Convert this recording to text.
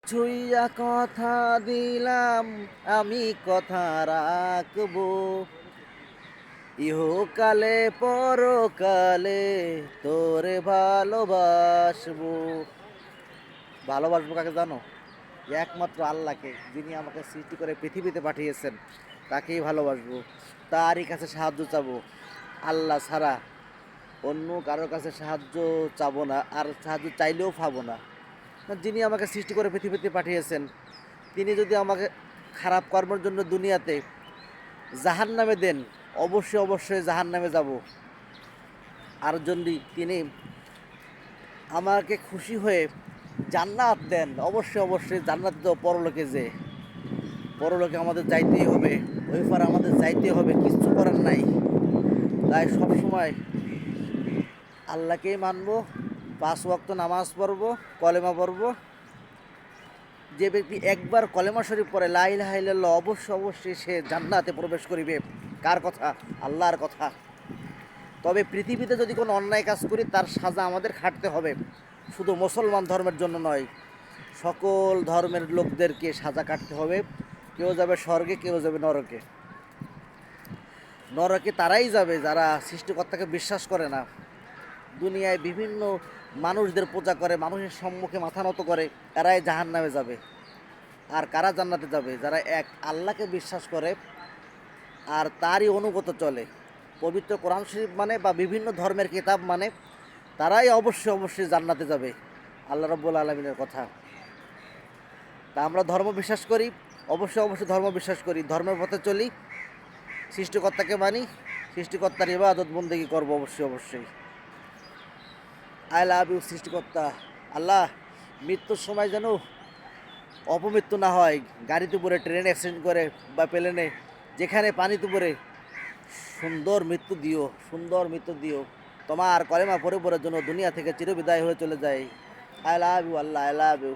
ছুঁইয়া কথা দিলাম আমি কথা রাখবো, ইহকালে পরকালে তোরে ভালোবাসবো। ভালোবাসবো কাকে জানো? একমাত্র আল্লাহকে, যিনি আমাকে সৃষ্টি করে পৃথিবীতে পাঠিয়েছেন, তাকেই ভালোবাসবো। তারই কাছে সাহায্য চাবো। আল্লাহ ছাড়া অন্য কারোর কাছে সাহায্য চাবো না, আর সাহায্য চাইলেও পাবো না। যিনি আমাকে সৃষ্টি করে পৃথিবীতে পাঠিয়েছেন, তিনি যদি আমাকে খারাপ কর্মের জন্য দুনিয়াতে জাহান নামে দেন, অবশ্যই অবশ্যই জাহান নামে যাব। আর যদি তিনি আমাকে খুশি হয়ে জান্নাত দেন, অবশ্যই অবশ্যই জান্নাত দেব। পরলোকে যে পরলোকে আমাদের যাইতেই হবে, ওই পার আমাদের যাইতেই হবে, কিচ্ছু করার নাই। তাই সবসময় আল্লাহকেই মানবো, 5 ওয়াক্ত নামাজ পড়বো, কলেমা পড়বো। যে ব্যক্তি একবার কলেমা শরীফ পড়ে লা ইলাহা ইল্লাল্লাহ, অবশ্যই অবশ্যই সে জান্নাতে প্রবেশ করিবে। কার কথা? আল্লাহর কথা। তবে পৃথিবীতে যদি কোনো অন্যায় কাজ করি, তার সাজা আমাদের খাটতে হবে। শুধু মুসলমান ধর্মের জন্য নয়, সকল ধর্মের লোকদেরকে সাজা কাটতে হবে। কেউ যাবে স্বর্গে, কেউ যাবে নরকে। নরকে তারাই যাবে যারা সৃষ্টিকর্তাকে বিশ্বাস করে না, দুনিয়ায় বিভিন্ন মানুষদের পূজা করে, মানুষের সম্মুখে মাথা নত করে, এরাই জাহান্নামে যাবে। আর কারা জান্নাতে যাবে? যারা এক আল্লাহকে বিশ্বাস করে আর তারই অনুগত চলে, পবিত্র কোরআন শরীফ মানে বা বিভিন্ন ধর্মের কিতাব মানে, তারাই অবশ্যই অবশ্যই জান্নাতে যাবে। আল্লাহ রাব্বুল আলামিনের কথা। তা আমরা ধর্ম বিশ্বাস করি, অবশ্যই অবশ্যই ধর্ম বিশ্বাস করি, ধর্মের পথে চলি, সৃষ্টিকর্তাকে মানি, সৃষ্টিকর্তার ইবাদত বন্দেগী করবো অবশ্যই অবশ্যই। আই লাভ ইউ সৃষ্টিকর্তা। আল্লাহ, মৃত্যুর সময় যেন অপমৃত্যু না হয়, গাড়িতে পড়ে, ট্রেনে অ্যাক্সিডেন্ট করে বা প্লেনে, যেখানে পানিতে পড়ে, সুন্দর মৃত্যু দিও, সুন্দর মৃত্যু দিও। তোমার কলেমা পড়ে পড়ার জন্য দুনিয়া থেকে চিরবিদায় হয়ে চলে যায়। I love you Allah, I love you.